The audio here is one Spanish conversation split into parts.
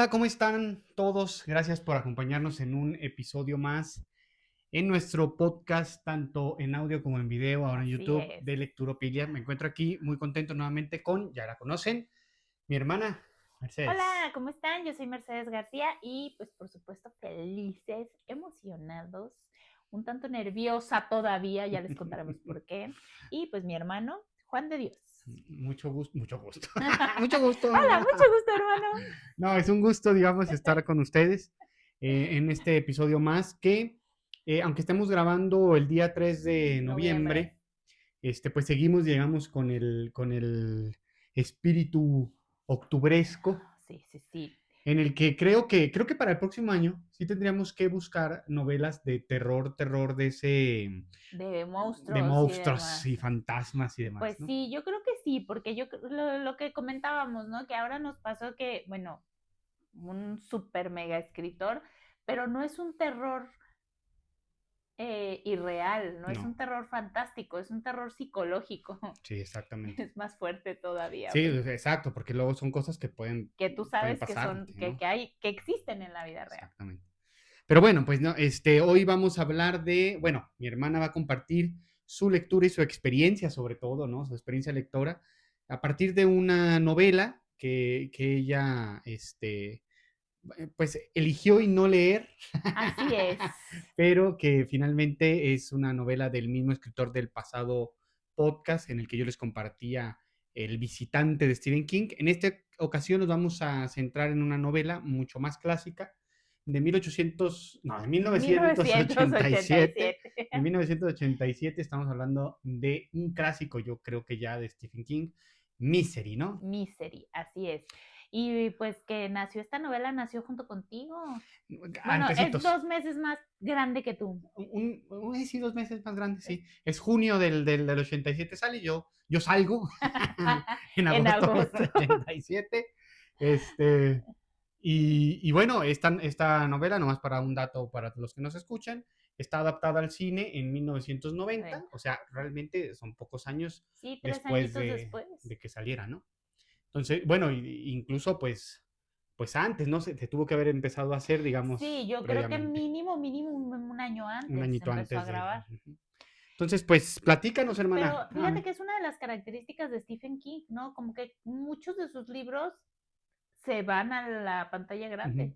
Hola, ¿cómo están todos? Gracias por acompañarnos en un episodio más en nuestro podcast, tanto en audio como en video, ahora en Así YouTube, es. de Lecturopilia. Me encuentro aquí muy contento nuevamente con, ya la conocen, mi hermana Mercedes. Hola, ¿cómo están? Yo soy Mercedes García y pues por supuesto felices, emocionados, un tanto nerviosa todavía, ya les contaremos por qué. Y pues mi hermano, Juan de Dios. Mucho gusto, mucho gusto. Mucho gusto. Hola, mucho gusto, hermano. No, es un gusto, digamos, estar con ustedes en este episodio más que, aunque estemos grabando el día 3 de Noviembre. noviembre, pues seguimos, llegamos con el espíritu octubresco, Sí, sí, sí. en el que creo que para el próximo año sí tendríamos que buscar novelas de terror de ese, De de monstruos y monstruos demás. y fantasmas y demás, Pues ¿no? sí, yo creo que sí, porque lo que comentábamos, ¿no? Que ahora nos pasó que, bueno, un super mega escritor, pero no es un terror irreal, no es No, un terror fantástico, es un terror psicológico. sí, exactamente. Es más fuerte todavía, Sí, porque exacto, porque luego son cosas que pueden, que tú pueden sabes que son, pasarte, ¿no? que hay, que existen en la vida real. Exactamente. Pero bueno, pues no, hoy vamos a hablar de, bueno, mi hermana va a compartir su lectura y su experiencia, sobre todo, ¿no? Su experiencia lectora, a partir de una novela que ella, pues eligió y no leer, Así es. pero que finalmente es una novela del mismo escritor del pasado podcast en el que yo les compartía El visitante de Stephen King. En esta ocasión nos vamos a centrar en una novela mucho más clásica de 1800, no, de 1987. 1987. De 1987 estamos hablando de un clásico, yo creo que ya de Stephen King, Misery, ¿no? Misery, así es. Y pues que nació esta novela, nació junto contigo. Bueno, es Antecitos. 2 meses más grande que tú. Sí, 2 meses más grande, sí. Es junio del 87 sale, yo salgo en En agosto del agosto. 87. Este, y bueno, esta novela, nomás para un dato para los que nos escuchan, está adaptada al cine en 1990, 90. o sea, realmente son pocos años Sí, tres después añitos después. de que saliera, ¿no? Entonces, bueno, incluso pues antes, ¿no? Se tuvo que haber empezado a hacer, Sí, digamos, yo creo que previamente, mínimo un año un antes se añito empezó a antes de... grabar. Entonces, pues platícanos, hermana. Pero fíjate que es una de las características de Stephen King, ¿no? Como que muchos de sus libros se van a la pantalla Ujú. grande.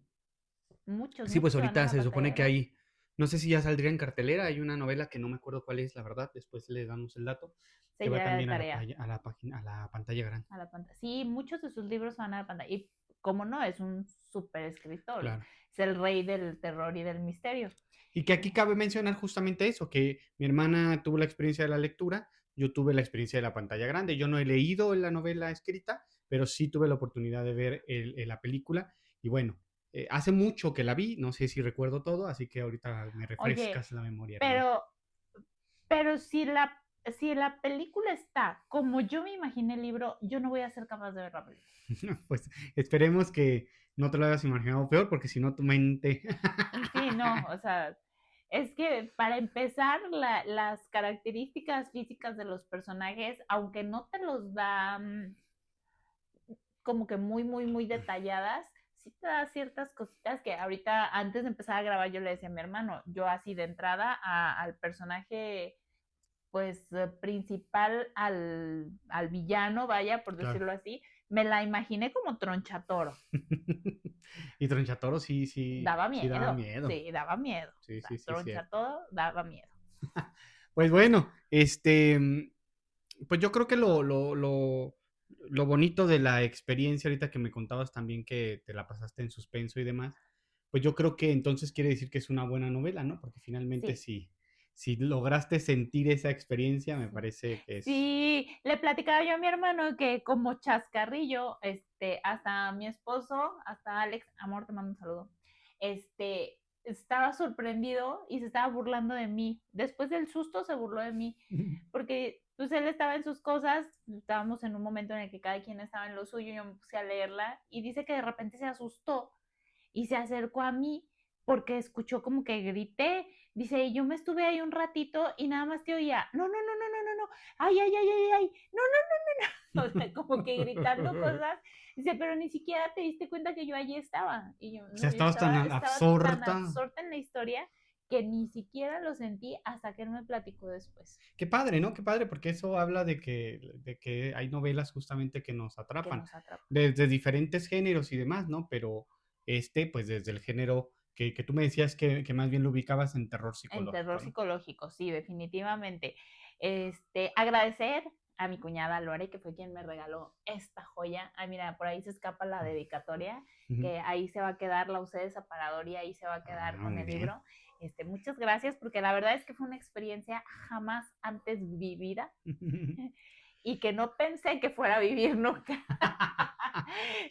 Muchos, Sí, muchos pues se van a ahorita la se pantalla supone que grande. hay, no sé si ya saldría en cartelera, hay una novela que no me acuerdo cuál es, la verdad, después les damos el dato, Se que va llega de también a la, tarea a la página, a la pantalla grande. a la pantalla. Sí, muchos de sus libros se van a la pantalla. Y como no, es un súper escritor. Claro. Es el rey del terror y del misterio. Y que aquí cabe mencionar justamente eso, que mi hermana tuvo la experiencia de la lectura, yo tuve la experiencia de la pantalla grande. Yo no he leído la novela escrita, pero sí tuve la oportunidad de ver la película. Y bueno, hace mucho que la vi, no sé si recuerdo todo, así que ahorita me Oye, refrescas la memoria, hermana. pero, pero si la película está como yo me imaginé el libro, yo no voy a ser capaz de ver la película. Pues esperemos que no te lo hayas imaginado peor, porque si no tu mente... Sí, no, o sea, es que para empezar, las características físicas de los personajes, aunque no te los dan como que muy detalladas, sí te da ciertas cositas que ahorita, antes de empezar a grabar, yo le decía a mi hermano, yo así de entrada al personaje, pues, principal, al villano, vaya, por Claro. decirlo así, me la imaginé como Tronchatoro. Y Tronchatoro sí, Daba sí daba miedo, miedo. sí, daba miedo. O Sí, sea, sí, sí, cierto. Tronchatoro daba miedo. Pues bueno, pues yo creo que lo bonito de la experiencia ahorita que me contabas también que te la pasaste en suspenso y demás, pues yo creo que entonces quiere decir que es una buena novela, ¿no? Porque finalmente Sí, si lograste sentir esa experiencia, me sí. parece que es... Sí, le platicaba yo a mi hermano que como chascarrillo, hasta mi esposo, hasta Alex, amor, te mando un saludo, estaba sorprendido y se estaba burlando de mí. Después del susto se burló de mí, porque pues él estaba en sus cosas, estábamos en un momento en el que cada quien estaba en lo suyo, yo me puse a leerla y dice que de repente se asustó y se acercó a mí porque escuchó como que grité. Dice, yo me estuve ahí un ratito y nada más te oía, no, no, no, no, no, no, no, ay, ay, ay, ay, ay, no, no, no, no, no, o sea, como que gritando cosas. Dice, pero ni siquiera te diste cuenta que yo allí estaba. Y yo, O sea, no, yo estabas tan estaba tan absorta. absorta en la historia que ni siquiera lo sentí hasta que él me platicó después, Qué padre, ¿no? Qué padre, porque eso habla de que hay novelas justamente que nos que atrapan, nos atrapa. desde diferentes géneros y demás, ¿no? Pero pues desde el género que tú me decías que más bien lo ubicabas en terror En terror psicológico, ¿no? psicológico, sí, definitivamente. Agradecer a mi cuñada Lore, que fue quien me regaló esta joya. Ay, mira, por ahí se escapa la dedicatoria, Ujú. que ahí se va a quedar, la usé de separador y ahí se va a Ah, quedar con muy el bien. libro. Muchas gracias, porque la verdad es que fue una experiencia jamás antes vivida y que no pensé que fuera a vivir nunca.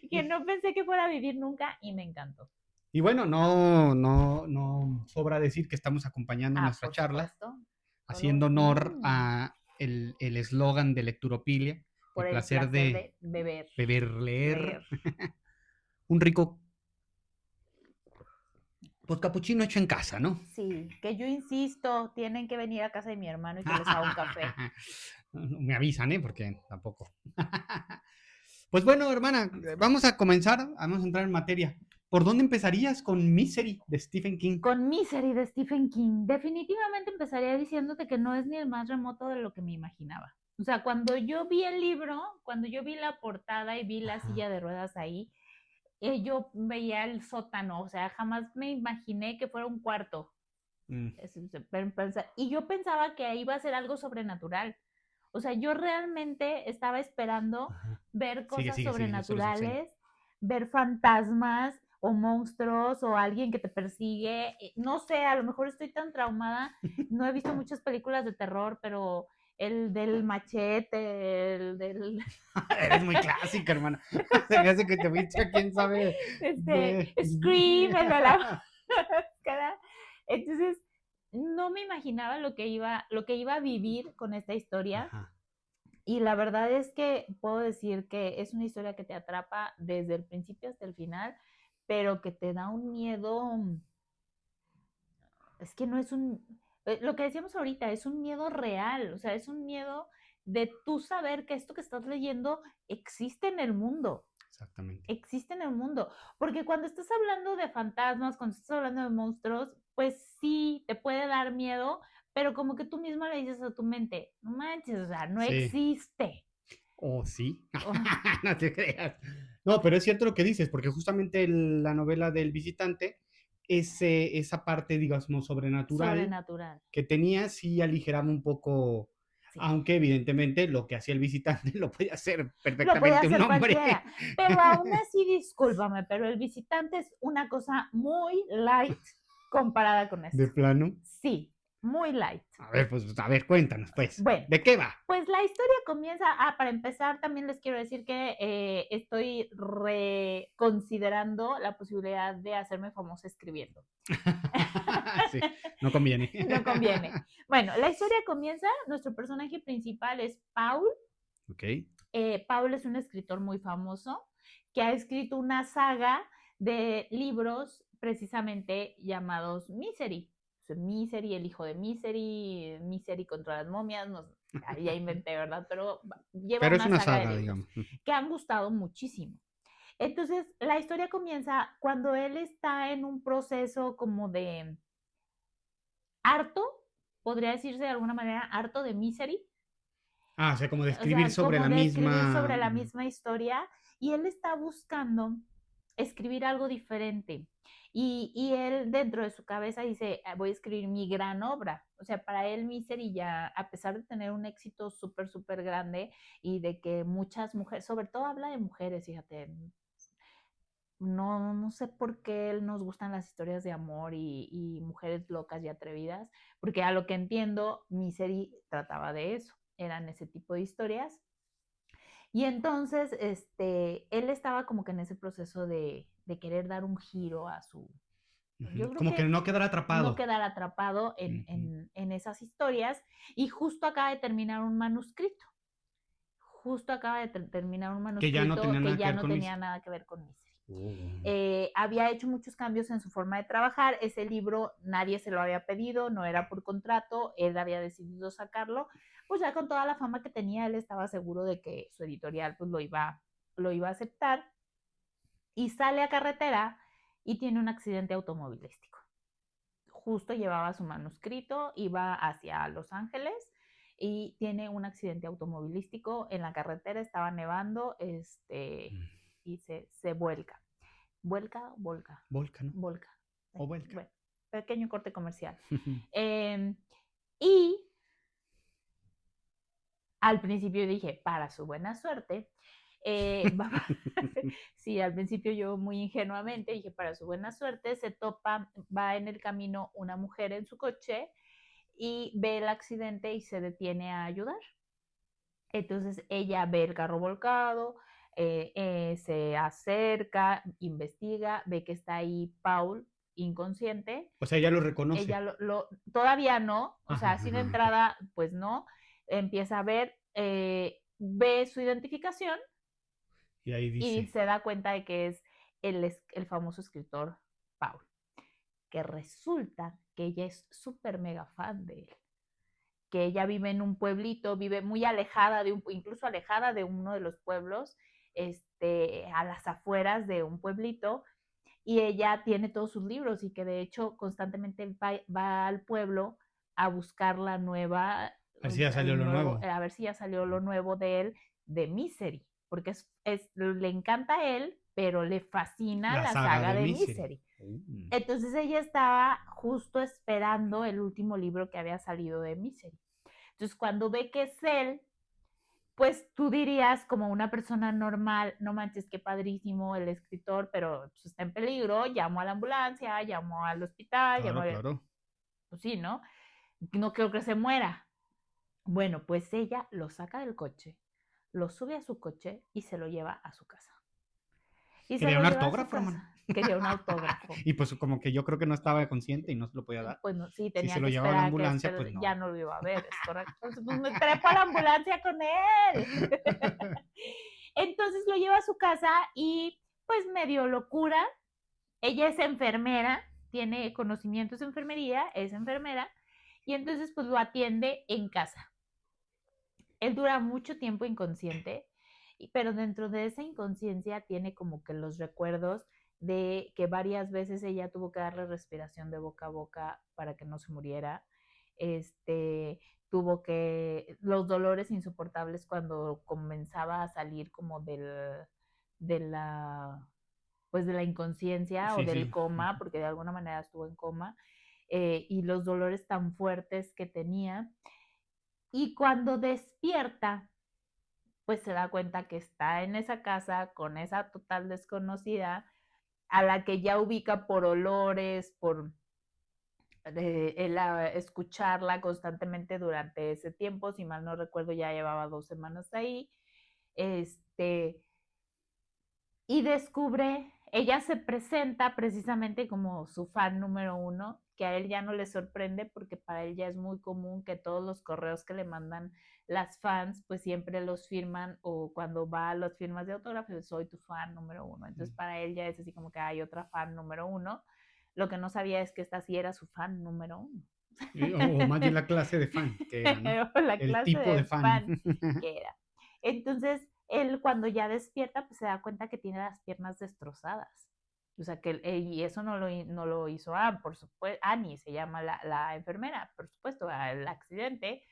Que no pensé que fuera a vivir nunca y me encantó. Y bueno, no sobra decir que estamos acompañando Ah, nuestra por charla, supuesto, con haciendo un honor a el eslogan de Lecturopilia, el por el placer placer de de beber, beber, leer, leer. un rico pues capuchino hecho en casa, ¿no? Sí, que yo insisto, tienen que venir a casa de mi hermano y que les haga un café. Me avisan, ¿eh? Porque tampoco. Pues bueno, hermana, vamos a comenzar, vamos a entrar en materia. ¿Por dónde empezarías con Misery de Stephen King? Con Misery de Stephen King, definitivamente empezaría diciéndote que no es ni el más remoto de lo que me imaginaba. O sea, cuando yo vi el libro, cuando yo vi la portada y vi la Ajá. silla de ruedas ahí, yo veía el sótano, o sea, jamás me imaginé que fuera un cuarto. Mm, Y yo pensaba que iba a ser algo sobrenatural. O sea, yo realmente estaba esperando ajá. ver Sigue, cosas sigue, sigue, yo se los enseño. sobrenaturales, ver fantasmas o monstruos o alguien que te persigue. No sé, a lo mejor estoy tan traumada. No he visto muchas películas de terror, pero el del machete, el del Eres muy clásica, hermana. Se me hace que te fuiste a quién sabe de... Scream, el de la máscara. Entonces, no me imaginaba lo que iba a vivir con esta historia. Ajá. Y la verdad es que puedo decir que es una historia que te atrapa desde el principio hasta el final, pero que te da un miedo. Es que no es lo que decíamos ahorita, es un miedo real, o sea, es un miedo de tú saber que esto que estás leyendo existe en el mundo, Exactamente. existe en el mundo. Porque cuando estás hablando de fantasmas, cuando estás hablando de monstruos, pues sí, te puede dar miedo, pero como que tú mismo le dices a tu mente, no manches, o sea, no Sí. existe. ¿O sí? Oh, No te creas. No, pero es cierto lo que dices, porque justamente la novela del visitante, esa parte, digamos, sobrenatural sobrenatural. que tenía, sí aligeraba un poco, Sí. aunque evidentemente lo que hacía el visitante lo podía hacer Lo puede perfectamente un hacer hombre. cualquiera. Pero aún así, discúlpame, pero el visitante es una cosa muy light comparada con De esto. plano. Sí, muy light. A ver, pues, a ver, cuéntanos, pues. Bueno, ¿De qué va? pues la historia comienza, para empezar, también les quiero decir que estoy reconsiderando la posibilidad de hacerme famosa escribiendo. Sí, no conviene. No conviene. Bueno, la historia comienza, nuestro personaje principal es Paul. Ok. Paul es un escritor muy famoso que ha escrito una saga de libros precisamente llamados Misery. Misery, el hijo de Misery, Misery contra las momias, no, ya inventé, ¿verdad? Pero lleva Pero es una una saga de saga, libros digamos. que han gustado muchísimo. Entonces, la historia comienza cuando él está en un proceso como de harto, podría decirse de alguna manera, harto de Misery, Ah, o sea, como de o escribir sea, sobre como la de escribir misma. sobre la misma historia, y él está buscando escribir algo diferente. Y él dentro de su cabeza dice, voy a escribir mi gran obra. O sea, para él Misery ya, a pesar de tener un éxito súper, súper grande y de que muchas mujeres, sobre todo habla de mujeres, fíjate, no sé por qué él nos gustan las historias de amor y mujeres locas y atrevidas, porque a lo que entiendo, Misery trataba de eso, eran ese tipo de historias. Y entonces, él estaba como que en ese proceso de querer dar un giro a su, yo creo Como que que no quedar no atrapado. quedar atrapado Ujú. en esas historias, y justo acaba de terminar un manuscrito, justo acaba de terminar un Que ya no manuscrito tenía que nada que ya ver no con tenía Misery. nada que ver con Misery. Había hecho muchos cambios en su forma de trabajar. Ese libro nadie se lo había pedido, no era por contrato, él había decidido sacarlo. Pues ya con toda la fama que tenía, él estaba seguro de que su editorial pues lo iba a aceptar. Y sale a carretera y tiene un accidente automovilístico. Justo llevaba su manuscrito, iba hacia Los Ángeles y tiene un accidente automovilístico en la carretera, estaba nevando, y se vuelca. ¿Vuelca? Volca. Volca, ¿no? Volca. O vuelca. Bueno, pequeño corte comercial. Y al principio dije, para su buena suerte, sí, al principio yo muy ingenuamente dije, para su buena suerte, se topa, va en el camino una mujer en su coche y ve el accidente y se detiene a ayudar. Entonces ella ve el carro volcado, se acerca, investiga, ve que está ahí Paul inconsciente. O sea, ella lo reconoce. Ella todavía no, o sea, sin entrada, pues no. Empieza a ver, ve su identificación y ahí dice. Y se da cuenta de que es el famoso escritor Paul. Que resulta que ella es súper mega fan de él. Que ella vive en un pueblito, vive muy alejada incluso alejada de uno de los pueblos, a las afueras de un pueblito, y ella tiene todos sus libros y que de hecho constantemente va al pueblo a buscar la nueva, a ver si ya salió lo nuevo. A ver si ya salió lo nuevo de él, de Misery, porque le encanta a él, pero le fascina la saga de Misery. Entonces ella estaba justo esperando el último libro que había salido de Misery. Entonces cuando ve que es él, pues tú dirías como una persona normal, no manches, qué padrísimo el escritor, pero pues, está en peligro, llamo a la ambulancia, llamo al hospital, claro. Pues sí, ¿no? No creo que se muera. Bueno, pues ella lo saca del coche, lo sube a su coche y se lo lleva a su casa. Quería un autógrafo, hermano. Quería un autógrafo. Y pues como que yo creo que no estaba consciente y no se lo podía dar. Pues no, sí, tenía si se lo que llevaba esperar a la ambulancia, pues no. Ya no lo iba a ver, es correcto. Entonces, pues me trepo a la ambulancia con él. Entonces lo lleva a su casa y pues medio locura. Ella es enfermera, tiene conocimientos de enfermería, es enfermera, y entonces pues lo atiende en casa. Él dura mucho tiempo inconsciente, pero dentro de esa inconsciencia tiene como que los recuerdos de que varias veces ella tuvo que darle respiración de boca a boca para que no se muriera. Tuvo que los dolores insoportables cuando comenzaba a salir como de la pues de la inconsciencia o del coma, porque de alguna manera estuvo en coma, y los dolores tan fuertes que tenía. Y cuando despierta, pues se da cuenta que está en esa casa con esa total desconocida, a la que ya ubica por olores, por escucharla constantemente durante ese tiempo, si mal no recuerdo ya llevaba 2 semanas ahí, y descubre, ella se presenta precisamente como su fan número 1, que a él ya no le sorprende porque para él ya es muy común que todos los correos que le mandan las fans, pues siempre los firman, o cuando va a las firmas de autógrafos, soy tu fan número 1. Entonces para él ya es así como que hay otra fan número 1. Lo que no sabía es que esta sí era su fan número 1. O más bien la clase de fan que era, ¿no? O la clase tipo de fan que era. Entonces, él cuando ya despierta, pues se da cuenta que tiene las piernas destrozadas. O sea, y eso no lo hizo Anne, por supuesto. Annie se llama la enfermera, por supuesto. El accidente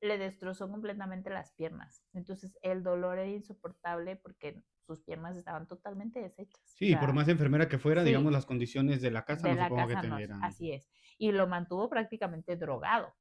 le destrozó completamente las piernas. Entonces, el dolor era insoportable porque sus piernas estaban totalmente deshechas. Sí, o sea, por más enfermera que fuera, digamos, las condiciones de la casa de no la supongo casa que no, tuvieran. así es. Y lo mantuvo prácticamente drogado.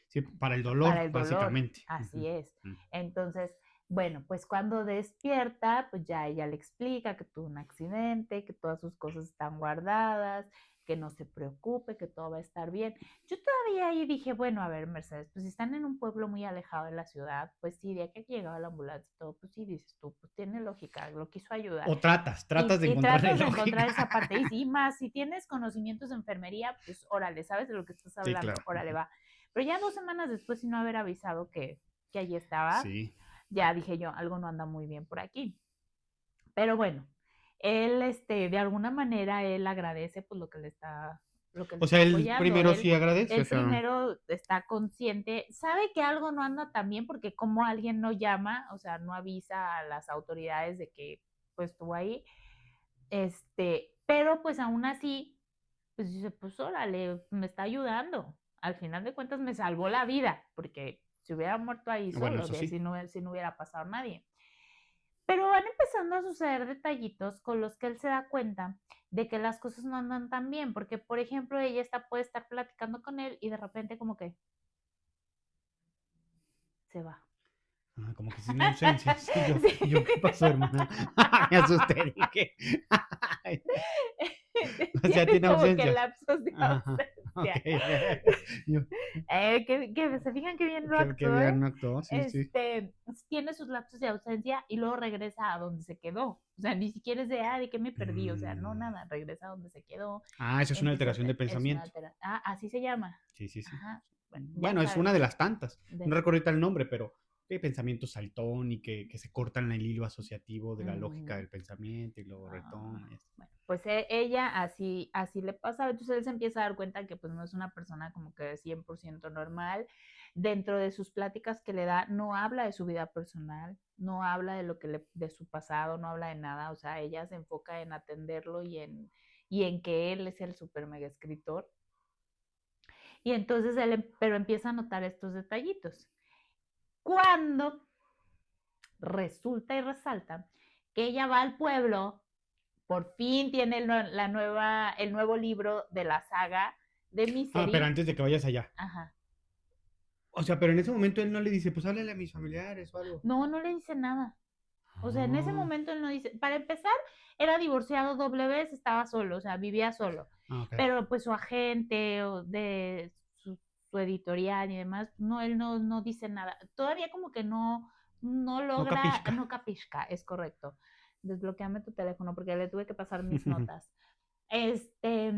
Sí, para el dolor, básicamente. Así es. Entonces, bueno, pues cuando despierta, pues ya ella le explica que tuvo un accidente, que todas sus cosas están guardadas, que no se preocupe, que todo va a estar bien. Yo todavía ahí dije, bueno, a ver, Mercedes, pues si están en un pueblo muy alejado de la ciudad, pues sí, de que llegaba la ambulancia y todo, pues sí, dices tú, pues tiene lógica, lo quiso ayudar. O tratas de encontrar esa parte. Y más, si tienes conocimientos de enfermería, pues órale, sabes de lo que estás hablando, sí, claro. Órale, va. Pero ya 2 semanas después, sin no haber avisado que allí estaba, sí. Ya dije yo, algo no anda muy bien por aquí. Pero bueno, él, de alguna manera, él agradece pues lo que le O sea, está él apoyando. primero sí agradece, o Él sea, primero está consciente, sabe que algo no anda tan bien porque como alguien no llama, o sea, no avisa a las autoridades de que pues estuvo ahí, pero pues aún así, pues dice, pues órale, me está ayudando. Al final de cuentas me salvó la vida, porque si hubiera muerto ahí bueno, solo, eso sí. si no hubiera pasado nadie. Pero van empezando a suceder detallitos con los que él se da cuenta de que las cosas no andan tan bien, porque por ejemplo puede estar platicando con él y de repente como que se va. Ah, como que sin ausencia, sí, yo, ¿qué pasó, Sí. hermana? Me asusté, dije. O sea, Tiene tiene como que ausencias. lapsos de Ajá, ok. ausencia. Yo, Que se fijan que bien lo que actuó, ¿eh? bien actuó, sí, sí. Tiene sus lapsos de ausencia y luego regresa a donde se quedó. O sea, ni siquiera es de qué me perdí, o sea, no, Mm. nada, regresa a donde se quedó, Ah, esa es una alteración de es una pensamiento. alteración. Ah, así se llama. Sí, sí, sí. Ajá, bueno, ya Bueno, es una de sabemos. las tantas. No De... recuerdo ahorita el nombre, pero pensamiento saltón y que se cortan el hilo asociativo de la lógica Mm, del pensamiento y luego ah, retoma. Y así. bueno, pues ella así le pasa, entonces él se empieza a dar cuenta que pues no es una persona como que 100% normal. Dentro de sus pláticas que le da, no habla de su vida personal, no habla de de su pasado, no habla de nada, o sea, ella se enfoca en atenderlo y en que él es el super mega escritor. Y entonces pero empieza a notar estos detallitos. Cuando resulta y resalta que ella va al pueblo, por fin tiene el nuevo libro de la saga de Ah, pero Misery. antes de que vayas allá. Ajá. O sea, pero en ese momento él no le dice, pues háblale a mis familiares o algo. No, no le dice nada. O sea, en ese Ah, momento él no dice, para empezar, era divorciado doble vez, estaba solo, o sea, vivía solo. ah, ok. Pero pues su agente o de su editorial y demás, no, él no dice nada. Todavía como que no No logra, capisca. no capisca, es correcto. Desbloqueame tu teléfono porque le tuve que pasar mis notas. Este,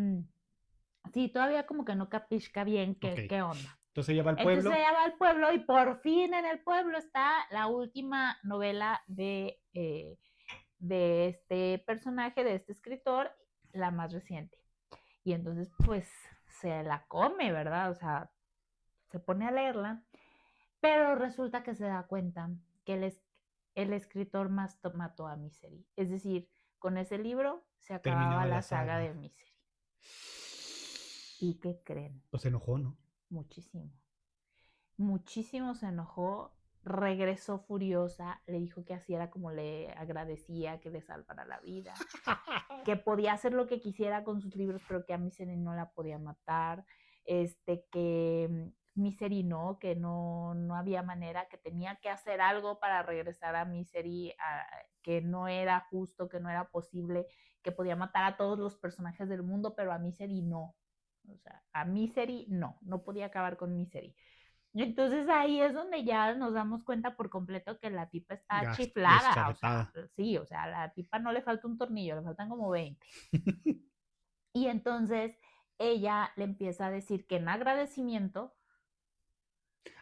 sí, todavía como que no capisca bien Ok. qué onda. Entonces ella va al Entonces pueblo. ella va al pueblo y por fin en el pueblo está la última novela de este personaje, de este escritor, la más reciente. Y entonces pues se la come, ¿verdad? O sea, se pone a leerla, pero resulta que se da cuenta que el escritor más mató a Misery. Es decir, con ese libro se acababa Terminaba la la saga de saga. Misery. ¿Y qué creen? Pues se enojó, ¿no? Muchísimo. Muchísimo se enojó, regresó furiosa, le dijo que así era como le agradecía que le salvara la vida, que podía hacer lo que quisiera con sus libros, pero que a Misery no la podía matar, que Misery no, que no había manera, que tenía que hacer algo para regresar a Misery, que no era justo, que no era posible, que podía matar a todos los personajes del mundo, pero a Misery no. O sea, a Misery no podía acabar con Misery. Entonces ahí es donde ya nos damos cuenta por completo que la tipa está chiflada, o sea, Deschavetada. sí, o sea, a la tipa no le falta un tornillo, le faltan como 20. Y entonces ella le empieza a decir que en agradecimiento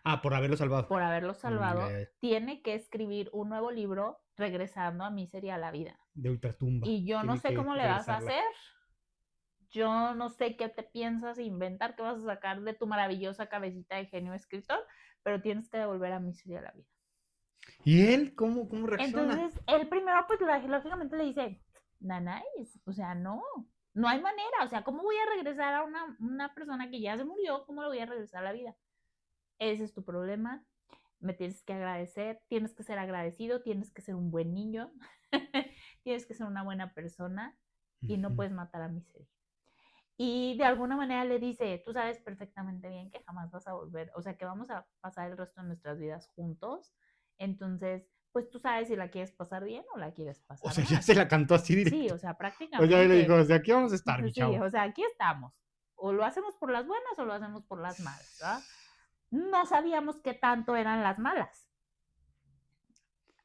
Ah, por haberlo salvado. por haberlo Ya, salvado, ya, ya. tiene que escribir un nuevo libro regresando a Misery a la vida. De ultratumba. Y yo no Tiene sé que cómo le vas a regresarla. hacer, yo no sé qué te piensas inventar, qué vas a sacar de tu maravillosa cabecita de genio escritor, pero tienes que devolver a Misery a la vida. ¿Y él cómo reacciona? Entonces, él primero, pues lógicamente le dice, Nanais, o sea, no hay manera, o sea, ¿cómo voy a regresar a una persona que ya se murió? ¿Cómo le voy a regresar a la vida? Ese es tu problema, me tienes que agradecer, tienes que ser agradecido, tienes que ser un buen niño, tienes que ser una buena persona y no Ujú. puedes matar a Misery. Y de alguna manera le dice, tú sabes perfectamente bien que jamás vas a volver, o sea, que vamos a pasar el resto de nuestras vidas juntos. Entonces, pues tú sabes si la quieres pasar bien o la quieres O pasar sea, ya mal. se la cantó así Sí, directo. o sea, O sea, él le dijo, prácticamente, de aquí vamos a estar, mi sí, chavo. o sea, aquí estamos. O lo hacemos por las buenas o lo hacemos por las malas, ¿verdad? No sabíamos qué tanto eran las malas.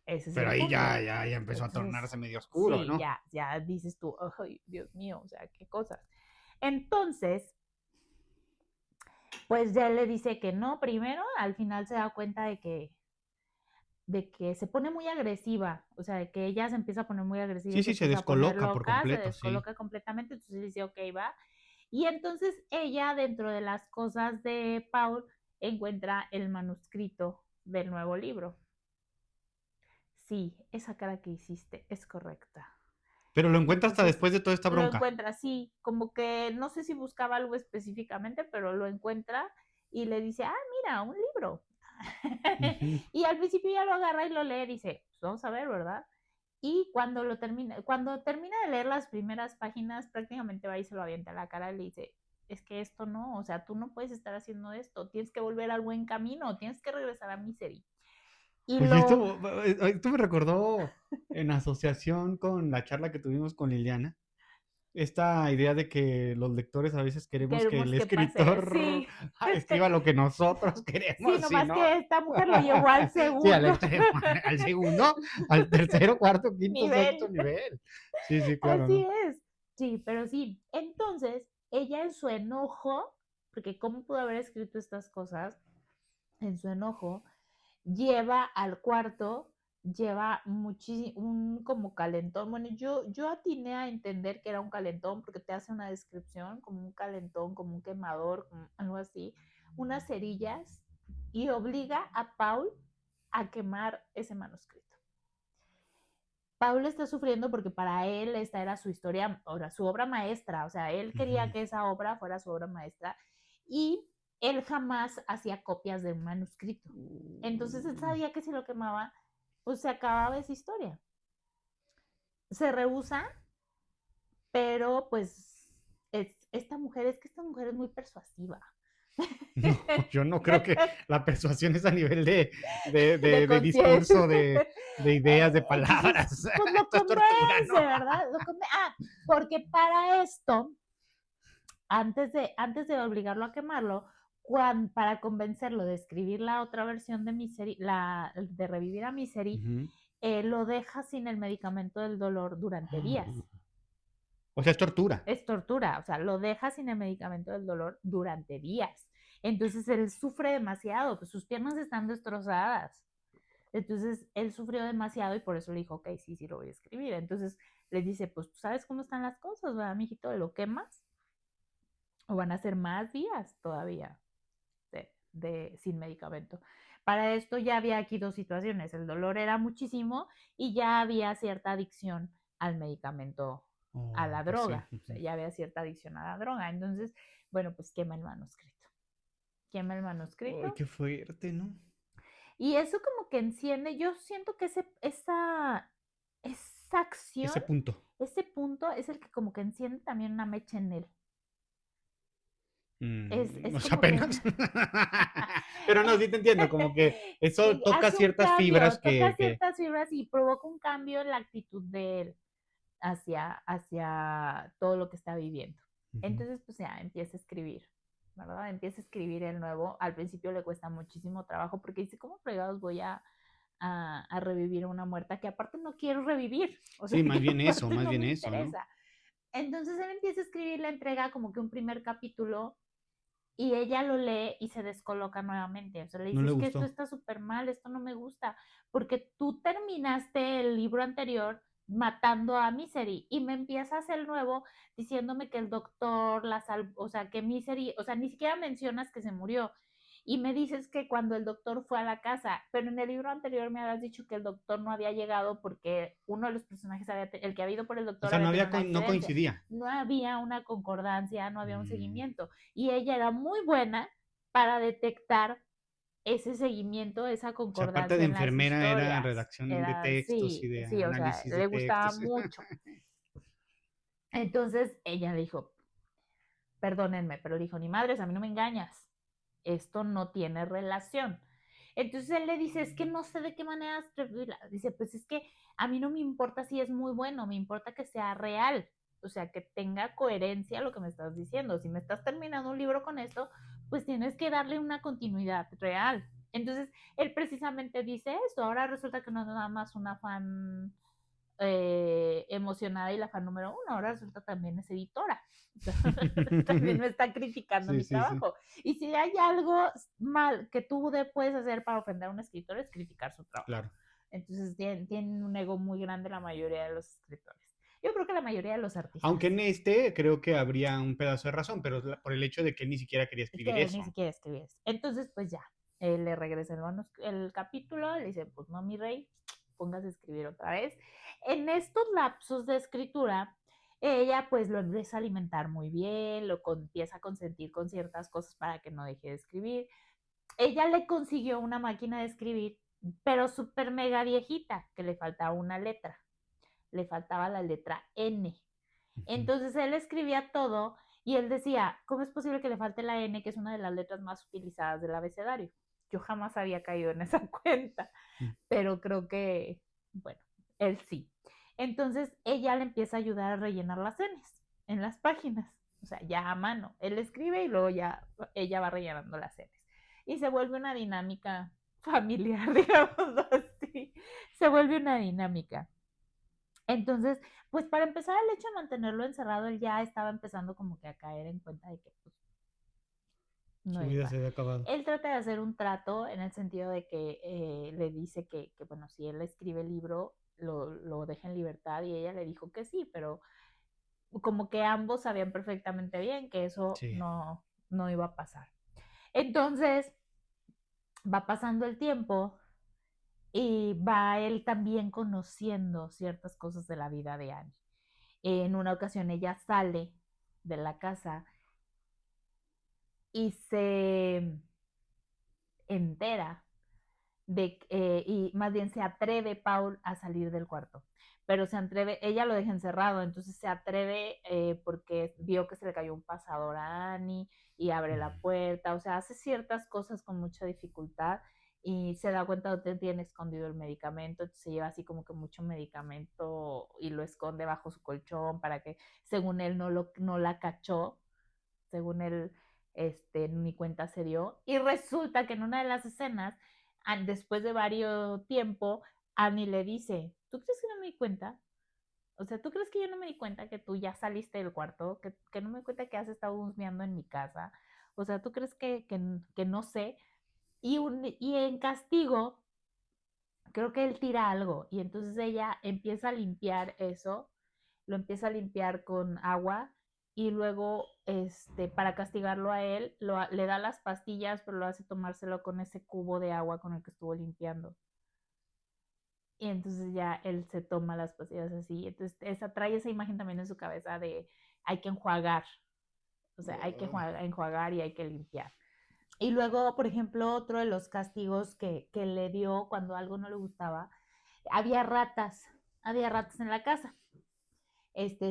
Ese es Pero el ahí punto. ya empezó a Entonces, tornarse medio oscuro, sí, ¿no? ya dices tú, ay, Dios mío, o sea, qué cosas. Entonces, pues ya le dice que no, primero, al final se da cuenta de que de que se pone muy agresiva, o sea, de que ella se empieza a poner muy agresiva y Sí, se sí, se empieza a poner descoloca por loca, se completo, sí. descoloca completamente, entonces dice, ok, va. Y entonces ella, dentro de las cosas de Paul, encuentra el manuscrito del nuevo libro. Sí, esa cara que hiciste es correcta. Pero lo encuentra hasta Entonces después de toda esta lo bronca. encuentra, sí, como que no sé si buscaba algo específicamente, pero lo encuentra y le dice, ah, mira, un libro. Ujú. Y al principio ya lo agarra y lo lee y dice, pues vamos a ver, ¿verdad? Y cuando termina de leer las primeras páginas, prácticamente va y se lo avienta a la cara y le dice, es que esto no, o sea, tú no puedes estar haciendo esto, tienes que volver al buen camino, tienes que regresar a Misery. Y Oye, lo, esto me recordó en asociación con la charla que tuvimos con Liliana, esta idea de que los lectores a veces queremos que queremos el que pase, escritor sí. escriba lo que nosotros Sí, queremos, si nomás no. que esta mujer lo llevó al Sí, al segundo extremo, al segundo, al tercero, cuarto, quinto, sexto nivel. nivel. Sí, sí, claro, Así ¿no? es. Sí, pero sí. Entonces, ella en su enojo, porque cómo pudo haber escrito estas cosas, en su enojo, lleva al cuarto, lleva muchísimo, un como calentón. Bueno, yo atiné a entender que era un calentón porque te hace una descripción como un calentón, como un quemador, como algo así, unas cerillas y obliga a Paul a quemar ese manuscrito. Paul está sufriendo porque para él esta era su historia, ahora su obra maestra, o sea, él quería Ujú. que esa obra fuera su obra maestra y él jamás hacía copias de un manuscrito. Entonces él sabía que si lo quemaba, pues se acababa esa historia. Se rehúsa, pero pues esta mujer, es que esta mujer es muy persuasiva. No, yo no creo que la persuasión es a nivel De de conciencia. discurso, de ideas, de Entonces, palabras. pues lo Esto es tortura, convence, ¿no? ¿verdad? Porque para esto, antes de obligarlo a quemarlo, para convencerlo de escribir la otra versión de Misery, de revivir a Misery, Ujú. lo deja sin el medicamento del dolor durante días. O sea, es tortura. Es tortura, o sea, lo deja sin el medicamento del dolor durante días. Entonces él sufre demasiado, pues sus piernas están destrozadas. Entonces él sufrió demasiado y por eso le dijo, ok, sí, sí lo voy a escribir. Entonces le dice, pues tú sabes cómo están las cosas, ¿verdad, mijito? ¿Lo quemas? O van a ser más días todavía sin medicamento. Para esto ya había aquí dos situaciones, el dolor era muchísimo y ya había cierta adicción al medicamento, a Oh, la pues sí. droga, o sea, ya había cierta adicción a la droga. Entonces, bueno, pues quema el manuscrito. Quema el Ay, manuscrito qué fuerte, ¿no? y eso como que enciende, yo siento que esa acción, Ese punto. ese punto es el que como que enciende también una mecha en él. Es O sea, como que apenas. Pero no, sí te entiendo, como que eso toca hace un ciertas fibras cambio, toca que... ciertas fibras y provoca un cambio en la actitud de él hacia todo lo que está viviendo. Ujú. Entonces, pues ya empieza a escribir, ¿verdad? Empieza a escribir el nuevo. Al principio le cuesta muchísimo trabajo porque dice, ¿cómo fregados voy a revivir una muerta que aparte no quiero revivir? O sea, Sí, que aparte más no bien me eso, ¿no? interesa. Entonces él empieza a escribir la entrega como que un primer capítulo y ella lo lee y se descoloca nuevamente. O sea, le No dice, le es que esto gustó. está súper mal, esto no me gusta, porque tú terminaste el libro anterior matando a Misery y me empiezas el nuevo diciéndome que el doctor la salvó, o sea, que Misery, o sea, ni siquiera mencionas que se murió. Y me dices que cuando el doctor fue a la casa, pero en el libro anterior me habías dicho que el doctor no había llegado porque uno de los personajes, el que había ido por el O doctor sea, no había tenido había, un no accidente. coincidía. No había una concordancia, no había un Mm. seguimiento y ella era muy buena para detectar ese seguimiento, esa O sea, aparte concordancia de en las enfermera era historias. redacción de Era, textos y sí, de sí, o sea, análisis de le gustaba textos. mucho. Entonces ella le dijo, perdónenme, pero le dijo, ni madres, a mí no me engañas, esto no tiene relación. Entonces él le dice, es que no sé de qué manera escribirla. Dice, pues es que a mí no me importa si es muy bueno, me importa que sea real, o sea, que tenga coherencia lo que me estás diciendo. Si me estás terminando un libro con esto, pues tienes que darle una continuidad real. Entonces, él precisamente dice esto. Ahora resulta que no es nada más una fan, emocionada y la fan número uno, ahora resulta también es editora. También me está criticando Sí, mi sí, sí. trabajo. Y si hay algo mal que tú puedes hacer para ofender a un escritor es criticar su trabajo. Claro. Entonces tienen un ego muy grande la mayoría de los escritores. Yo creo que la mayoría de los artistas. Aunque en este creo que habría un pedazo de razón, pero por el hecho de que ni siquiera quería escribir Que eso. ni siquiera escribí eso. Entonces, pues ya, le regresa el capítulo, le dice, pues no, mi rey, póngase a escribir otra vez. En estos lapsos de escritura, ella pues lo empieza a alimentar muy bien, empieza a consentir con ciertas cosas para que no deje de escribir. Ella le consiguió una máquina de escribir, pero súper mega viejita, que le faltaba una letra. Le faltaba la letra N. Entonces él escribía todo y él decía, ¿cómo es posible que le falte la N, que es una de las letras más utilizadas del abecedario? Yo jamás había caído en esa cuenta, pero creo que, bueno, él sí. Entonces ella le empieza a ayudar a rellenar las Ns en las páginas, o sea, ya a mano. Él escribe y luego ya ella va rellenando las Ns. Y se vuelve una dinámica familiar, digamos así. Se vuelve una dinámica. Entonces, pues para empezar el hecho de mantenerlo encerrado, él ya estaba empezando como que a caer en cuenta de que pues, no Su vida iba. se había acabado. Él trata de hacer un trato en el sentido de que le dice bueno, si él escribe el libro, lo deja en libertad y ella le dijo que sí, pero como que ambos sabían perfectamente bien que eso Sí. no iba a pasar. Entonces, va pasando el tiempo y va él también conociendo ciertas cosas de la vida de Annie. En una ocasión ella sale de la casa y se entera y más bien se atreve Paul a salir del cuarto, pero se atreve, ella lo deja encerrado, entonces se atreve porque vio que se le cayó un pasador a Annie y abre la puerta, o sea, hace ciertas cosas con mucha dificultad y se da cuenta de que tiene escondido el medicamento, entonces se lleva así como que mucho medicamento y lo esconde bajo su colchón para que según él no la cachó, según él ni cuenta se dio. Y resulta que en una de las escenas, después de varios tiempo, Annie le dice, ¿tú crees que no me di cuenta? O sea, ¿tú crees que yo no me di cuenta que tú ya saliste del cuarto? Que no me di cuenta que has estado husmeando en mi casa. O sea, ¿tú crees que no sé? Y en castigo, creo que él tira algo y entonces ella empieza a limpiar eso, lo empieza a limpiar con agua y luego para castigarlo a él le da las pastillas pero lo hace tomárselo con ese cubo de agua con el que estuvo limpiando y entonces ya él se toma las pastillas así, entonces trae esa imagen también en su cabeza de hay que enjuagar, o sea, hay que enjuagar y hay que limpiar. Y luego, por ejemplo, otro de los castigos que le dio cuando algo no le gustaba, había ratas, había ratas en la casa,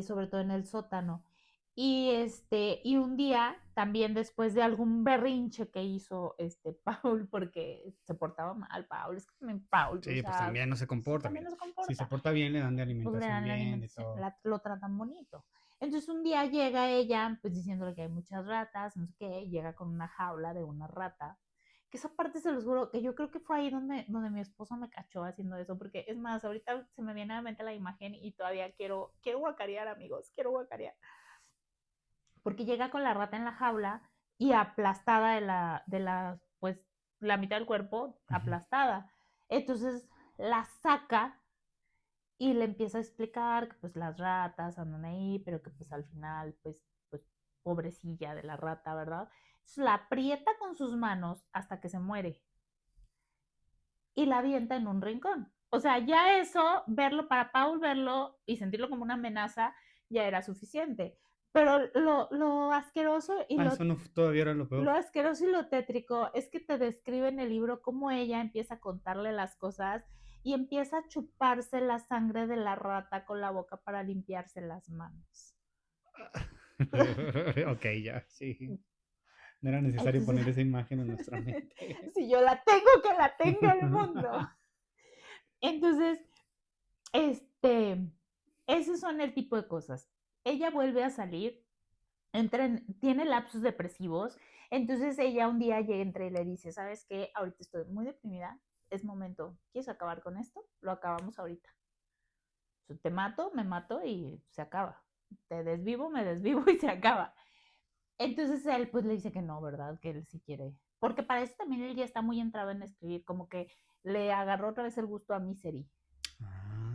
sobre todo en el sótano. Y un día, también después de algún berrinche que hizo Paul, porque se portaba mal, Paul, es que también Paul, o Sí, pues sea, también no se comporta. también Mira. no se Si se comporta, porta bien, le dan de pues le alimentación dan la bien, de alimentación, todo. lo tratan bonito. Entonces un día llega ella, pues diciéndole que hay muchas ratas, no sé qué, llega con una jaula de una rata, que esa parte se los juro, que yo creo que fue ahí donde mi esposo me cachó haciendo eso, porque es más, ahorita se me viene a la mente la imagen y todavía quiero guacarear, amigos, quiero guacarear. Porque llega con la rata en la jaula y aplastada pues, la mitad del cuerpo aplastada. Entonces la saca y le empieza a explicar que pues las ratas andan ahí, pero que pues al final, pues pobrecilla de la rata, ¿verdad? Entonces, la aprieta con sus manos hasta que se muere y la avienta en un rincón. O sea, ya eso, verlo, para Paul verlo y sentirlo como una amenaza, ya era suficiente. Pero lo asqueroso y Eso no, todavía era lo peor. lo asqueroso y lo tétrico es que te describe en el libro cómo ella empieza a contarle las cosas y empieza a chuparse la sangre de la rata con la boca para limpiarse las manos. Ok, ya, sí. No era necesario Entonces, poner esa imagen en nuestra mente. si yo la tengo, que la tenga el mundo. Entonces, este, esos son el tipo de cosas. Ella vuelve a salir, tiene lapsos depresivos, entonces ella un día entra y le dice, ¿sabes qué? Ahorita estoy muy deprimida, es momento, ¿quieres acabar con esto? Lo acabamos ahorita. Te mato, me mato y se acaba. Te desvivo, me desvivo y se acaba. Entonces él pues le dice que no, ¿verdad? Que él sí quiere. Porque para eso también él ya está muy entrado en escribir, como que le agarró otra vez el gusto a Misery.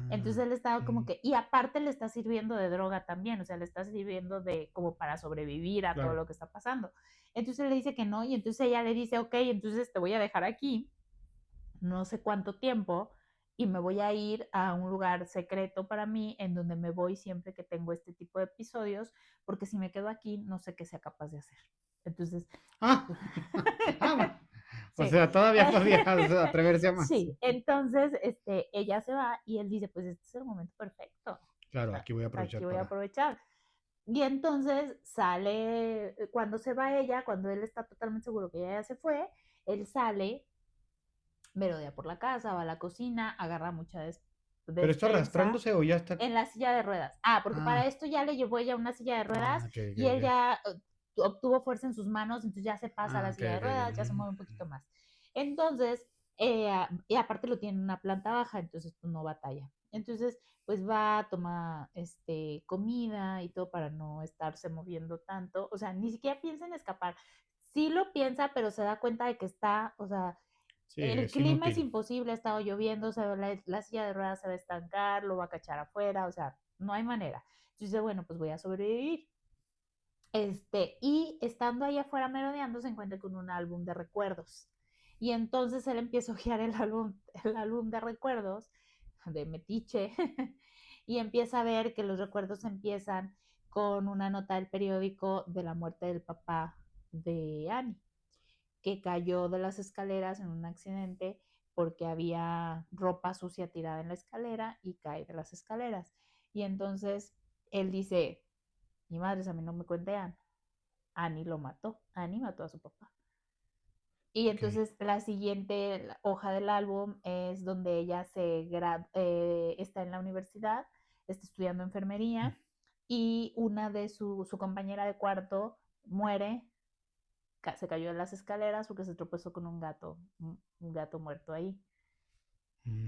Entonces Ah, él estaba como ok. que, y aparte le está sirviendo de droga también, o sea, le está sirviendo de como para sobrevivir a todo Claro. lo que está pasando. Entonces él le dice que no, y entonces ella le dice, ok, entonces te voy a dejar aquí, no sé cuánto tiempo, y me voy a ir a un lugar secreto para mí, en donde me voy siempre que tengo este tipo de episodios, porque si me quedo aquí, no sé qué sea capaz de hacer. Entonces, Ah, ah, o sí. sea, todavía podía atreverse a más. Sí, entonces ella se va y él dice, pues este es el momento perfecto. O Claro, sea, aquí voy a aquí aprovechar voy a para. aprovechar. Y entonces sale, cuando se va ella, cuando él está totalmente seguro que ella ya se fue, él sale, merodea por la casa, va a la cocina, agarra mucha ¿Pero está despensa arrastrándose o ya está? en la silla de ruedas. Ah, porque para Ah, esto ya le llevó ella una silla de ruedas ok, ok, y él ok. ya obtuvo fuerza en sus manos, entonces ya se pasa a Ah, la ok, silla de ok, ok. ruedas, ya se mueve un poquito más. Entonces, y aparte lo tiene en una planta baja, entonces pues no batalla. Entonces, pues va a tomar comida y todo para no estarse moviendo tanto. O sea, ni siquiera piensa en escapar. Sí lo piensa, pero se da cuenta de que está, o sea, Sí, el es clima es inútil. imposible, ha estado lloviendo, la silla de ruedas se va a estancar, lo va a cachar afuera, o sea, no hay manera. Entonces dice, bueno, pues voy a sobrevivir. Y estando ahí afuera merodeando, se encuentra con un álbum de recuerdos. Y entonces él empieza a ojear el álbum de recuerdos de Metiche y empieza a ver que los recuerdos empiezan con una nota del periódico de la muerte del papá de Annie, que cayó de las escaleras en un accidente porque había ropa sucia tirada en la escalera y cae de las escaleras. Y entonces él dice, mi madre, a mí no me cuentean, Annie lo mató, Annie mató a su papá. Y Ok. entonces la siguiente hoja del álbum es donde ella está en la universidad, está estudiando enfermería y una de su compañera de cuarto muere, se cayó de las escaleras porque se tropezó con un gato muerto ahí.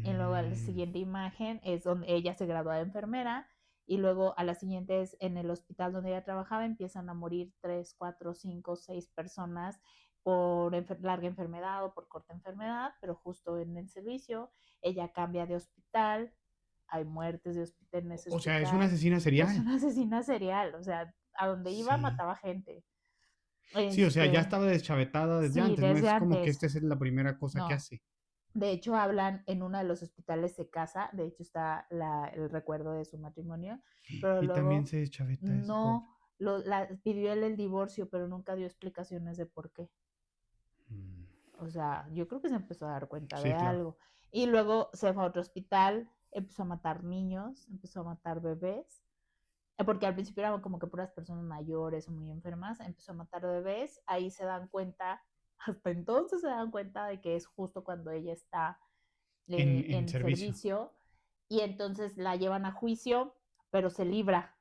Y luego a la Mm, siguiente imagen es donde ella se graduó de enfermera y luego a la siguiente es en el hospital donde ella trabajaba, empiezan a morir 3, 4, 5, 6 personas por larga enfermedad o por corta enfermedad, pero justo en el servicio ella cambia de hospital, hay muertes de hospital en ese o sea, es una hospital, asesina es serial. una asesina serial, o sea, a donde iba Sí. mataba gente. Sí, o sea, ya Este, estaba deschavetada desde sí, antes, no desde es como que antes, esta es la primera cosa que no. hace. De hecho, hablan en uno de los hospitales, se casa, de hecho está el recuerdo de su matrimonio, pero Y también luego se deschaveta ese pobre. no, pidió él el divorcio, pero nunca dio explicaciones de por qué. Mm, O sea, yo creo que se empezó a dar cuenta de sí, claro. algo. Y luego se fue a otro hospital, empezó a matar niños, empezó a matar bebés, porque al principio eran como que puras personas mayores o muy enfermas, empezó a matar bebés, ahí se dan cuenta, hasta entonces se dan cuenta de que es justo cuando ella está En en servicio. servicio y entonces la llevan a juicio, pero se libra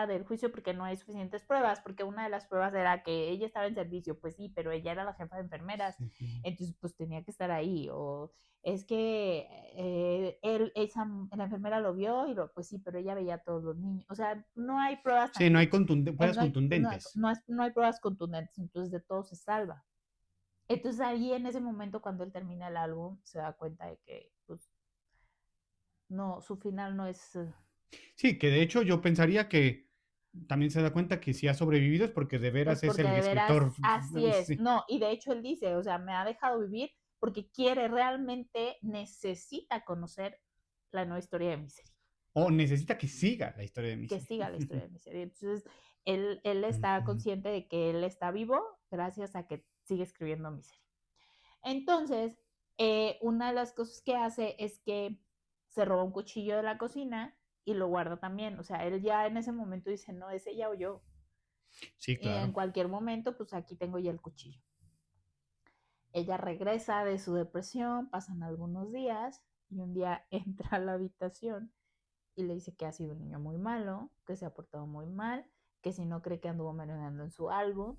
del juicio porque no hay suficientes pruebas, porque una de las pruebas era que ella estaba en servicio, pues sí, pero ella era la jefa de enfermeras, Sí, sí. entonces pues tenía que estar ahí, o es que la enfermera lo vio y pues sí, pero ella veía a todos los niños, o sea, no hay pruebas Sí, no hay pruebas no hay, contundentes. no hay pruebas contundentes, entonces de todo se salva. Entonces ahí en ese momento cuando él termina el álbum se da cuenta de que pues, no, su final no es, Sí, que de hecho yo pensaría que también se da cuenta que si ha sobrevivido es porque de es veras es porque el de veras escritor. así es. Sí. No, y de hecho él dice, o sea, me ha dejado vivir porque quiere, realmente necesita conocer la nueva historia de Misery, O necesita que siga la historia de que Misery. siga la historia de Misery. Entonces, él está Ujú. consciente de que él está vivo gracias a que sigue escribiendo Misery. Entonces, una de las cosas que hace es que se roba un cuchillo de la cocina y lo guarda también. O sea, él ya en ese momento dice, no, es ella o yo. Sí, Y en claro. cualquier momento, pues aquí tengo ya el cuchillo. Ella regresa de su depresión, pasan algunos días y un día entra a la habitación y le dice que ha sido un niño muy malo, que se ha portado muy mal, que si no cree que anduvo merodeando en su álbum.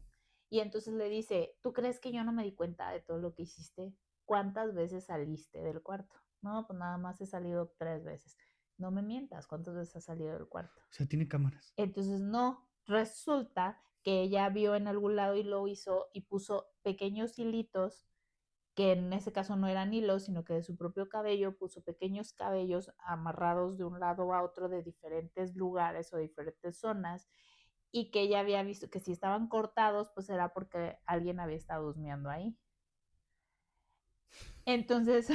Y entonces le dice, ¿tú crees que yo no me di cuenta de todo lo que hiciste? ¿Cuántas veces saliste del cuarto? No, pues nada más he salido 3 veces. no me mientas, ¿cuántas veces has salido del cuarto? O sea, tiene cámaras. Entonces, no, resulta que ella vio en algún lado y lo hizo y puso pequeños hilitos, que en ese caso no eran hilos, sino que de su propio cabello puso pequeños cabellos amarrados de un lado a otro de diferentes lugares o diferentes zonas, y que ella había visto que si estaban cortados, pues era porque alguien había estado husmeando ahí. Entonces,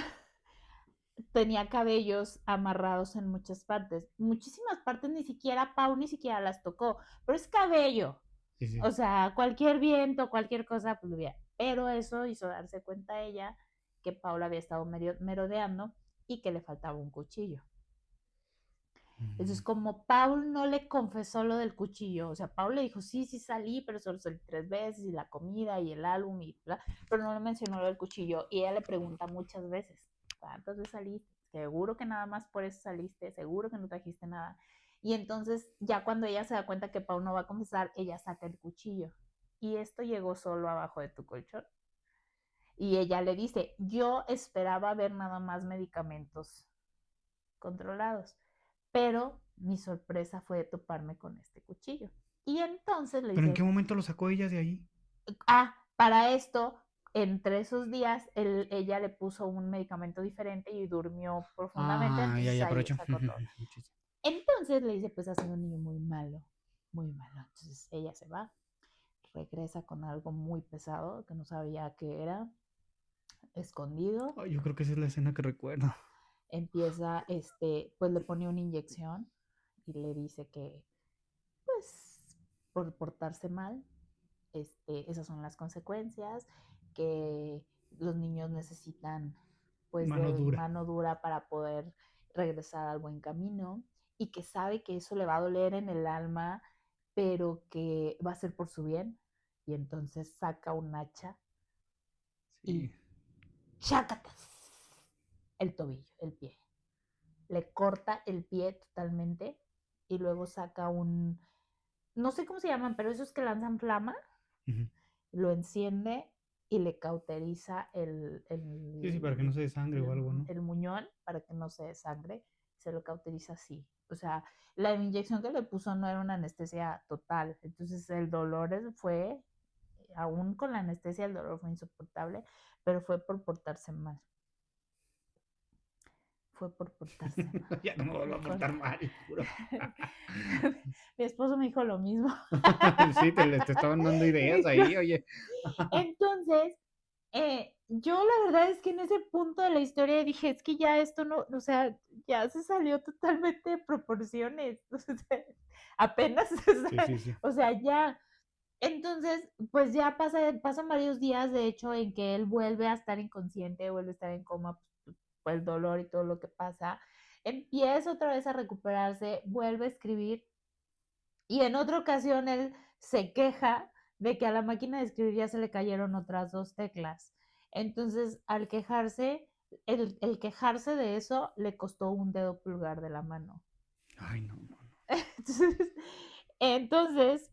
tenía cabellos amarrados en muchas partes. Muchísimas partes ni siquiera Pau ni siquiera las tocó, pero es cabello. Sí, sí. O sea, cualquier viento, cualquier cosa, pues lo veía. Pero eso hizo darse cuenta a ella que Paula había estado merodeando y que le faltaba un cuchillo. Entonces, como Paul no le confesó lo del cuchillo, o sea, Paul le dijo, sí, sí salí, pero solo salí 3 veces, y la comida, y el álbum, y bla, pero no le mencionó lo del cuchillo, y ella le pregunta muchas veces, ¿cuántas veces saliste? Seguro que nada más por eso saliste, seguro que no trajiste nada. Y entonces, ya cuando ella se da cuenta que Paul no va a confesar, ella saca el cuchillo. Y esto llegó solo abajo de tu colchón. Y ella le dice, yo esperaba ver nada más medicamentos controlados, pero mi sorpresa fue toparme con este cuchillo. Y entonces le ¿Pero en qué dice, momento lo sacó ella de ahí? para esto, entre esos días, ella le puso un medicamento diferente y durmió profundamente, Ah, ya, entonces ya ahí aprovecho. sacó todo. Entonces le dice, pues ha sido un niño muy malo, muy malo. Entonces ella se va, regresa con algo muy pesado que no sabía qué era, escondido, Ay, yo creo que esa es la escena que recuerdo. empieza, pues le pone una inyección y le dice que, pues, por portarse mal, esas son las consecuencias, que los niños necesitan, pues, Mano de dura. mano dura para poder regresar al buen camino, y que sabe que eso le va a doler en el alma, pero que va a ser por su bien. Y entonces saca un hacha y Sí. chácatas el tobillo, el pie. Le corta el pie totalmente y luego saca no sé cómo se llaman, pero esos que lanzan flama, Ujú. lo enciende y le cauteriza Sí, sí, para que no se desangre o algo, ¿no? el muñón para que no se desangre, se lo cauteriza así. O sea, la inyección que le puso no era una anestesia total, entonces el dolor fue, aún con la anestesia el dolor fue insoportable, pero fue por portarse mal. Fue por portarse mal. Ya no me vuelvo a portar mal, juro. Mi esposo me dijo lo mismo. Sí, te estaban dando ideas ahí, oye. Entonces, yo la verdad es que en ese punto de la historia dije, es que ya esto no, o sea, ya se salió totalmente de proporciones. O sea, apenas, Sí, sí, sí. o sea, ya. Entonces, pues ya pasan varios días, de hecho, en que él vuelve a estar inconsciente, vuelve a estar en coma, pues, por el dolor y todo lo que pasa. Empieza otra vez a recuperarse, vuelve a escribir, y en otra ocasión él se queja de que a la máquina de escribir ya se le cayeron otras 2 teclas. Entonces, al quejarse, el quejarse de eso le costó un dedo pulgar de la mano. Ay, no, no, no. Entonces, entonces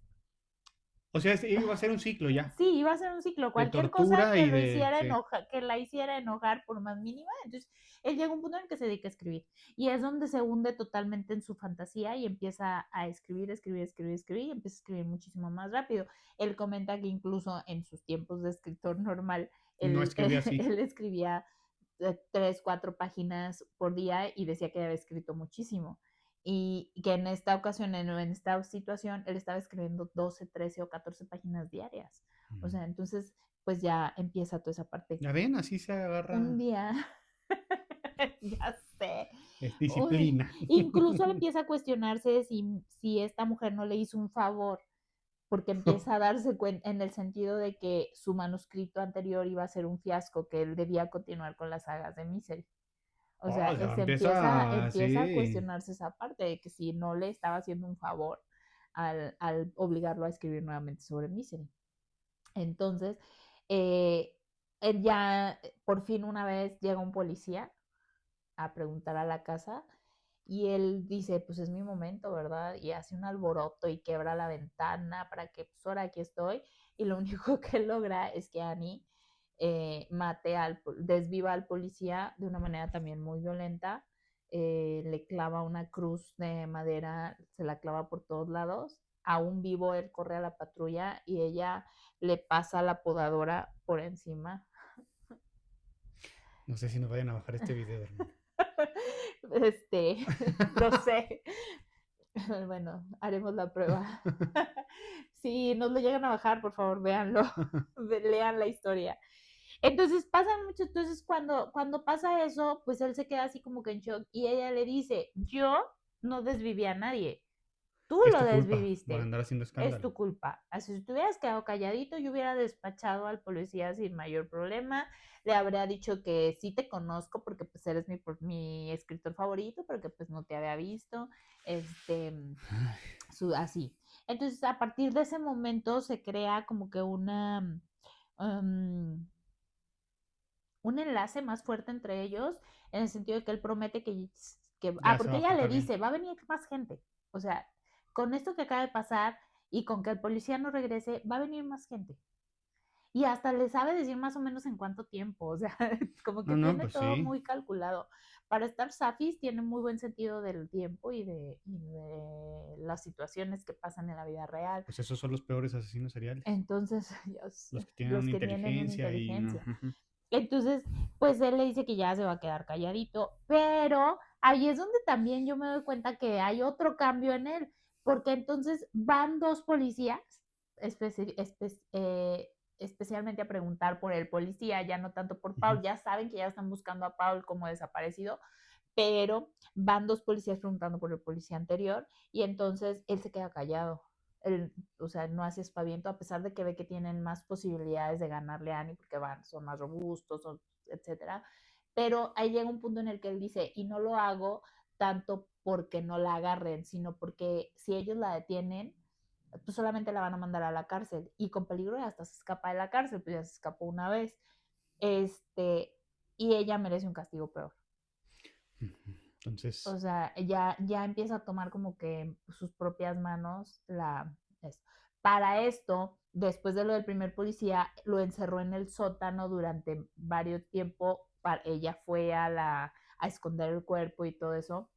O sea, iba a ser un ciclo ya. sí, iba a ser un ciclo. De Cualquier cosa tortura que y lo de. hiciera Sí. enojar, que la hiciera enojar por más mínima. Entonces, él llega a un punto en el que se dedica a escribir. Y es donde se hunde totalmente en su fantasía y empieza a escribir, escribir, escribir, escribir, y empieza a escribir muchísimo más rápido. Él comenta que incluso en sus tiempos de escritor normal, No él, escribí así. él escribía 3, 4 páginas por día y decía que había escrito muchísimo. Y que en esta ocasión, en esta situación, él estaba escribiendo 12, 13 o 14 páginas diarias. O sea, entonces, pues ya empieza toda esa parte. Ya ven, así se Un agarra. día, ya sé, Es disciplina. incluso él empieza a cuestionarse si esta mujer no le hizo un favor, porque empieza a darse cuenta en el sentido de que su manuscrito anterior iba a ser un fiasco, que él debía continuar con las sagas de Misery. O sea, Oh, ya se empieza, empieza empieza a así. cuestionarse esa parte de que si no le estaba haciendo un favor al obligarlo a escribir nuevamente sobre Misery. Entonces, eh, él ya, por fin una vez llega un policía a preguntar a la casa, y él dice, pues es mi momento, ¿verdad? Y hace un alboroto y quebra la ventana para que, pues ahora aquí estoy. Y lo único que logra es que Annie desviva al policía de una manera también muy violenta, le clava una cruz de madera, se la clava por todos lados. Aún vivo, él corre a la patrulla y ella le pasa la podadora por encima. No sé si nos vayan a bajar este video, hermano. No sé. Bueno, haremos la prueba. Si nos lo llegan a bajar, por favor, véanlo. Lean la historia. Entonces pasa mucho, entonces cuando pasa eso, pues él se queda así como que en shock y ella le dice, yo no desviví a nadie, tú Es lo tu culpa por desviviste, andar haciendo es escándalo. tu culpa. Así si te hubieras quedado calladito, yo hubiera despachado al policía sin mayor problema, le habría dicho que sí te conozco porque pues eres mi escritor favorito, pero que pues no te había visto, así. Entonces a partir de ese momento se crea como que um, un enlace más fuerte entre ellos, en el sentido de que él promete Ya se va porque a ella le portar bien. dice, va a venir más gente. O sea, con esto que acaba de pasar y con que el policía no regrese, va a venir más gente. Y hasta le sabe decir más o menos en cuánto tiempo, o sea, como que No, no, tiene pues todo sí. muy calculado. Para estar Safis tiene muy buen sentido del tiempo y de las situaciones que pasan en la vida real. Pues esos son los peores asesinos seriales. Entonces, yo Los sé, que tienen los una que tienen una inteligencia y no. inteligencia. Entonces, pues él le dice que ya se va a quedar calladito, pero ahí es donde también yo me doy cuenta que hay otro cambio en él, porque entonces van dos policías, especi espe especialmente a preguntar por el policía, ya no tanto por Paul, ya saben que ya están buscando a Paul como desaparecido, pero van dos policías preguntando por el policía anterior y entonces él se queda callado. Él, o sea, no hace espaviento a pesar de que ve que tienen más posibilidades de ganarle a Annie porque son más robustos, etcétera. Pero ahí llega un punto en el que él dice, y no lo hago tanto porque no la agarren, sino porque si ellos la detienen, pues solamente la van a mandar a la cárcel y con peligro hasta se escapa de la cárcel, pues ya se escapó una vez. Este, y ella merece un castigo peor. Entonces, O sea, ya empieza a tomar como que sus propias manos esto. Para esto, después de lo del primer policía, lo encerró en el sótano durante varios tiempo. Ella fue a esconder el cuerpo y todo eso.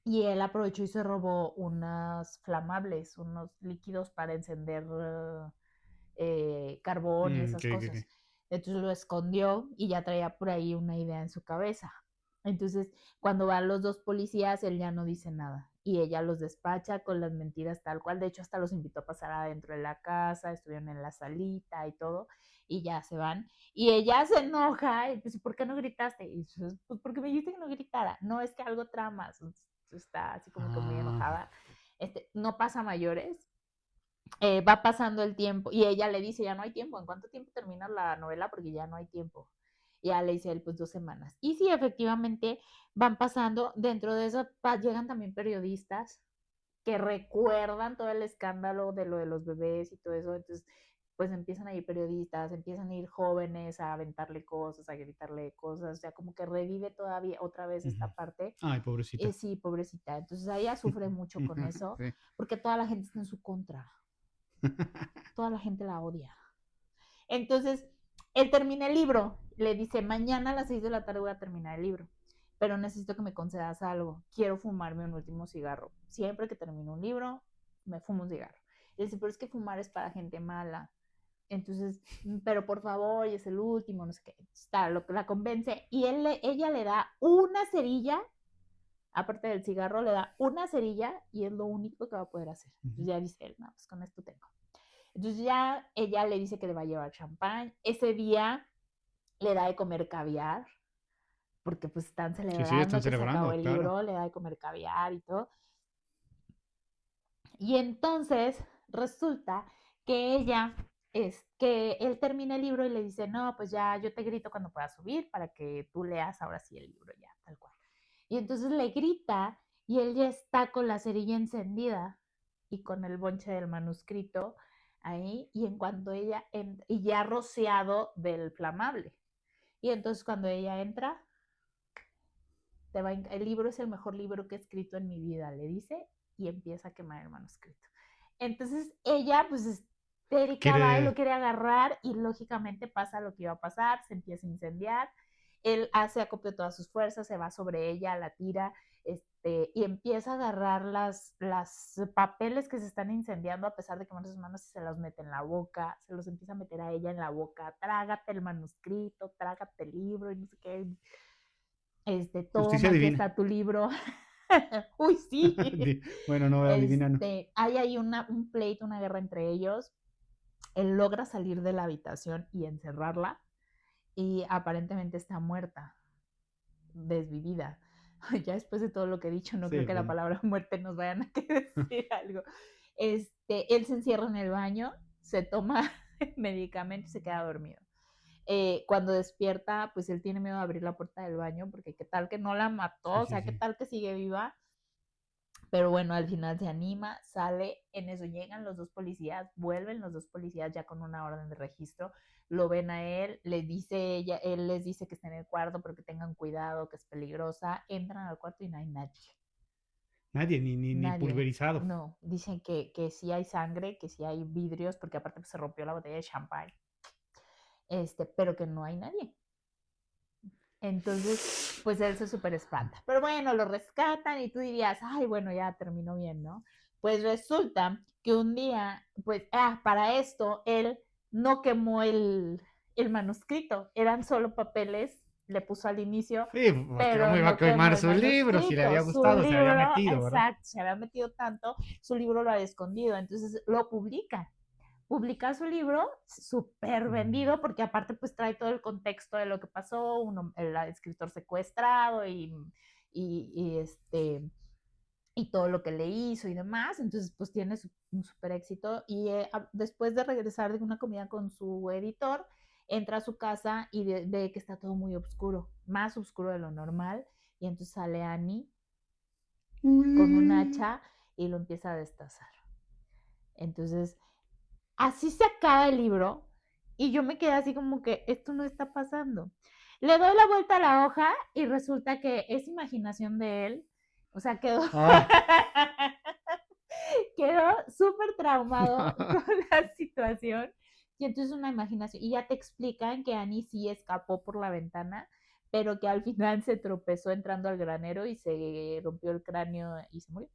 Y él aprovechó y se robó unas flamables, unos líquidos para encender carbón y esas ¿qué? cosas. Entonces lo escondió y ya traía por ahí una idea en su cabeza. Entonces, cuando van los dos policías, él ya no dice nada y ella los despacha con las mentiras tal cual. De hecho, hasta los invitó a pasar adentro de la casa, estuvieron en la salita y todo, y ya se van. Y ella se enoja, y pues, ¿por qué no gritaste? Y pues, porque me dijiste que no gritara. No, es que algo tramas. Está así como que muy Ah, enojada. No pasa mayores, va pasando el tiempo y ella le dice, ya no hay tiempo, ¿en cuánto tiempo termina la novela? Porque ya no hay tiempo. Y ya le dice él, pues 2 semanas. Y sí, efectivamente, van pasando, dentro de eso llegan también periodistas que recuerdan todo el escándalo de lo de los bebés y todo eso, entonces pues empiezan a ir periodistas, empiezan a ir jóvenes a aventarle cosas, a gritarle cosas, o sea, como que revive todavía otra vez esta parte. ay, pobrecita. Sí, pobrecita. Entonces ella sufre mucho con eso, Sí. porque toda la gente está en su contra, toda la gente la odia. Entonces, él termina el libro, le dice, mañana a las 6 de la tarde voy a terminar el libro, pero necesito que me concedas algo, quiero fumarme un último cigarro. Siempre que termino un libro, me fumo un cigarro. Y dice, pero es que fumar es para gente mala. Entonces, pero por favor, y es el último, no sé qué. Está, la convence y ella le da una cerilla, aparte del cigarro, le da una cerilla y es lo único que va a poder hacer. Entonces ya dice él, no, pues con esto tengo. Entonces ya ella le dice que le va a llevar champán. Ese día le da de comer caviar, porque pues están Sí, sí, están celebrando que se acabó celebrando, el claro. libro, le da de comer caviar y todo. Y entonces resulta que que él termina el libro y le dice, no, pues ya yo te grito cuando puedas subir para que tú leas ahora sí el libro ya, tal cual. Y entonces le grita y él ya está con la cerilla encendida y con el bonche del manuscrito ahí y en cuanto y ya rociado del flamable. Y entonces cuando ella entra, el libro es el mejor libro que he escrito en mi vida, le dice, y empieza a quemar el manuscrito. Entonces ella, pues histérica, va y lo Quiere. quiere agarrar y lógicamente pasa lo que iba a pasar, se empieza a incendiar él hace acopio de todas sus fuerzas, se va sobre ella, la tira, y empieza a agarrar las papeles que se están incendiando a pesar de quemar sus manos y se los mete en la boca, se los empieza a meter a ella en la boca, trágate el manuscrito, trágate el libro y no sé qué. Justicia Toma, aquí divina. está tu libro. Uy, sí. Bueno, no, divina no. Hay ahí un pleito, una guerra entre ellos. Él logra salir de la habitación y encerrarla y aparentemente está muerta, desvivida. Ya después de todo lo que he dicho, no Sí, creo que la bueno. palabra muerte nos vayan a querer decir algo. Él se encierra en el baño, se toma medicamento y se queda dormido. Cuando despierta, pues él tiene miedo de abrir la puerta del baño porque qué tal que no la mató, Sí, o sí, sea, qué sí. tal que sigue viva. Pero bueno, al final se anima, sale, en eso llegan los dos policías, vuelven los dos policías ya con una orden de registro, lo ven a él, él les dice que estén en el cuarto, pero que tengan cuidado, que es peligrosa, entran al cuarto y no hay nadie. Nadie, ni Nadie. pulverizado. No, dicen que sí hay sangre, que sí hay vidrios, porque aparte pues, se rompió la botella de champán. Pero que no hay nadie. Entonces, pues él se súper espanta. Pero bueno, lo rescatan y tú dirías, ay, bueno, ya terminó bien, ¿no? Pues resulta que un día, pues, para esto, él no quemó el manuscrito, eran solo papeles, le puso al inicio, Sí, porque pero cómo iba a no quemó quemar el su libro, si le manuscrito. había Su gustado, se había libro, metido, ¿verdad? exacto, se había metido tanto, su libro lo había escondido, entonces lo publica su libro súper vendido porque aparte pues trae todo el contexto de lo que pasó, el escritor secuestrado y y todo lo que le hizo y demás, entonces pues tiene un súper éxito y después de regresar de una comida con su editor, entra a su casa y ve que está todo muy oscuro, más oscuro de lo normal y entonces sale Annie con un hacha y lo empieza a destazar. Entonces así se acaba el libro y yo me quedé así como que esto no está pasando. Le doy la vuelta a la hoja y resulta que es imaginación de él. O sea, quedó, Ah. quedó súper traumado con la situación. Y entonces una imaginación. Y ya te explican que Annie sí escapó por la ventana, pero que al final se tropezó entrando al granero y se rompió el cráneo y se murió.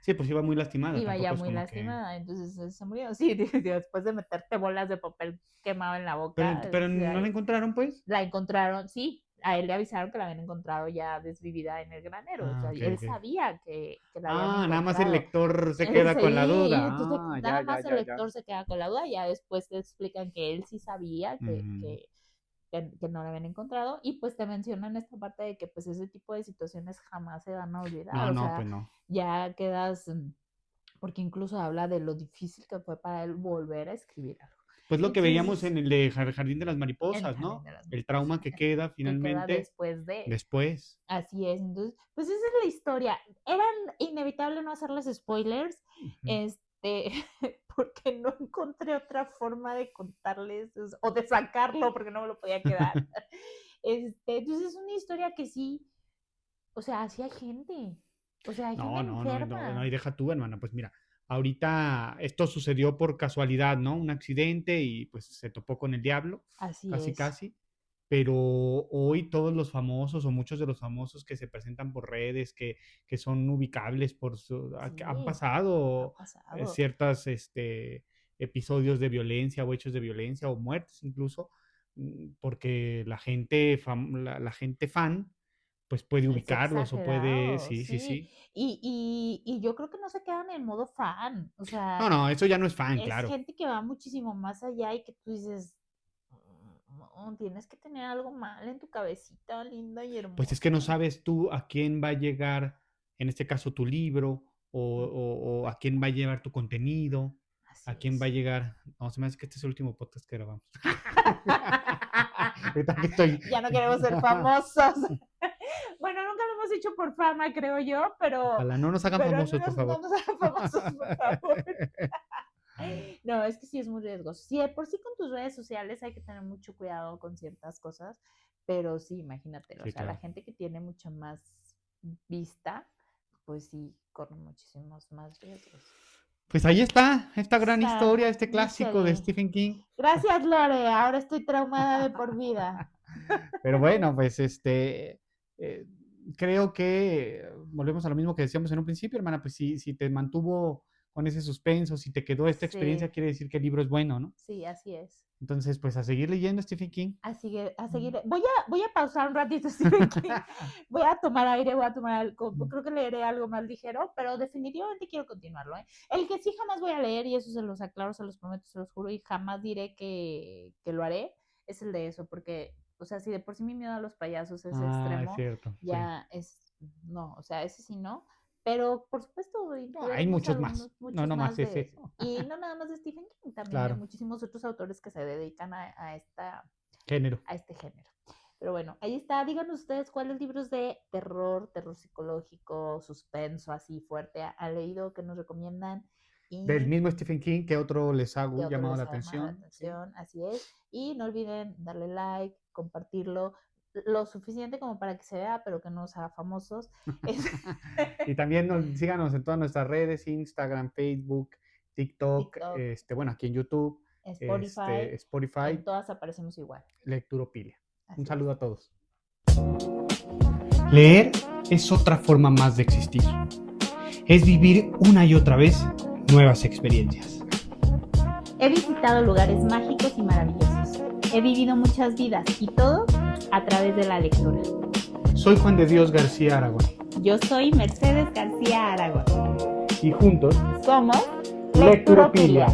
Sí, pues iba muy lastimada, Iba ya tampoco es muy como que... lastimada, entonces se murió. Sí, después de meterte bolas de papel quemado en la boca, Pero no la encontraron, pues. la encontraron, sí, a él le avisaron que la habían encontrado ya desvivida en el granero, o Ah, sea, ok, él ok. sabía que la habían Nada más el encontrado. lector se queda con la Sí, duda. entonces Ah, nada ya, más el ya, ya. lector se queda con la duda, ya después te explican que él sí sabía Mm. que no la habían encontrado y pues te mencionan esta parte de que pues ese tipo de situaciones jamás se van a olvidar, No, o no, sea, pues no. ya quedas porque incluso habla de lo difícil que fue para él volver a escribir algo. Pues lo que veíamos Entonces, en el de Jardín de las en el Mariposas, Jardín ¿no? de las El Mariposas, trauma que queda que queda finalmente después de, después. así es, entonces, pues esa es la historia. Era inevitable no hacerles spoilers, Ujú. este, porque no encontré otra forma de contarles o de sacarlo porque no me lo podía quedar. Entonces es una historia que sí, o sea, así hay gente, o sea, hay gente No, no, no, no, no, enferma, y deja tú, hermana. Pues mira, ahorita esto sucedió por casualidad, ¿no? Un accidente y pues se topó con el diablo, así casi, es, casi. Pero hoy todos los famosos o muchos de los famosos que se presentan por redes, que son ubicables por su, han sí, ha pasado pasado. ciertas episodios de violencia o hechos de violencia o muertes incluso, porque la gente fan pues puede Es ubicarlos o puede, exagerado, sí, sí, sí. sí. Y yo creo que no se quedan en modo fan. O No, sea, no, eso ya no es fan, es claro. gente que va muchísimo más allá y que tú dices, no, tienes que tener algo mal en tu cabecita linda y Pues es que no hermosa. sabes tú a quién va a llegar, en este caso, tu libro, o a quién va a llevar tu contenido, a Así quién va a es. llegar. No, se me hace que este es el último podcast que grabamos. Ahorita que estoy. Ya no queremos ser famosos. Bueno, nunca lo hemos hecho por fama, creo yo, Ojalá no nos hagan pero famosos, por no favor. nos hagan famosos, por favor. No, es que sí es muy riesgoso. Sí, de por sí con tus redes sociales hay que tener mucho cuidado con ciertas cosas, pero sí, imagínate, o Sí, sea, la claro. gente que tiene mucho más vista, pues sí, corre muchísimos más riesgos. Pues ahí está, esta gran Esta historia, este clásico de misery. Stephen King. Gracias, Lore. Ahora estoy traumada de por vida. Pero bueno, pues creo que volvemos a lo mismo que decíamos en un principio, hermana, pues si te mantuvo con ese suspenso, si te quedó esta experiencia, Sí, quiere decir que el libro es bueno, ¿no? sí, así es. Entonces, pues a seguir leyendo Stephen King. A seguir. Voy a pausar un ratito, Stephen King. Voy a tomar aire, voy a tomar algo. Creo que leeré algo más ligero, pero definitivamente quiero continuarlo, ¿eh? El que sí jamás voy a leer, y eso se los aclaro, se los prometo, se los juro, y jamás diré que lo haré, es el de eso, porque, o sea, si de por sí mi miedo a los payasos es Es extremo, cierto, sí. ya es, no, o sea, ese sí no. Pero por supuesto, No, hay incluiremos muchos más, algunos, no muchos nomás más de ese, eso. Y no nada más de Stephen King, también hay claro, muchísimos otros autores que se dedican género. a este género. Pero bueno, ahí está. Díganos ustedes cuáles libros de terror, terror psicológico, suspenso, así fuerte han leído, que nos recomiendan Del y mismo Stephen King, ¿qué otro les ha qué otro llamado la les ha llamado la atención? Sí. atención. Así es. Y no olviden darle like, compartirlo lo suficiente como para que se vea, pero que no nos haga famosos. Y también síganos en todas nuestras redes, Instagram, Facebook, TikTok, TikTok, bueno, aquí en YouTube, Spotify, Spotify, en todas aparecemos igual. Lecturopilia. Un Así es. saludo a todos. Leer es otra forma más de existir. Es vivir una y otra vez nuevas experiencias. He visitado lugares mágicos y maravillosos. He vivido muchas vidas y todo a través de la lectura. Soy Juan de Dios García Aragón. Yo soy Mercedes García Aragón. Y juntos somos Lecturopilia.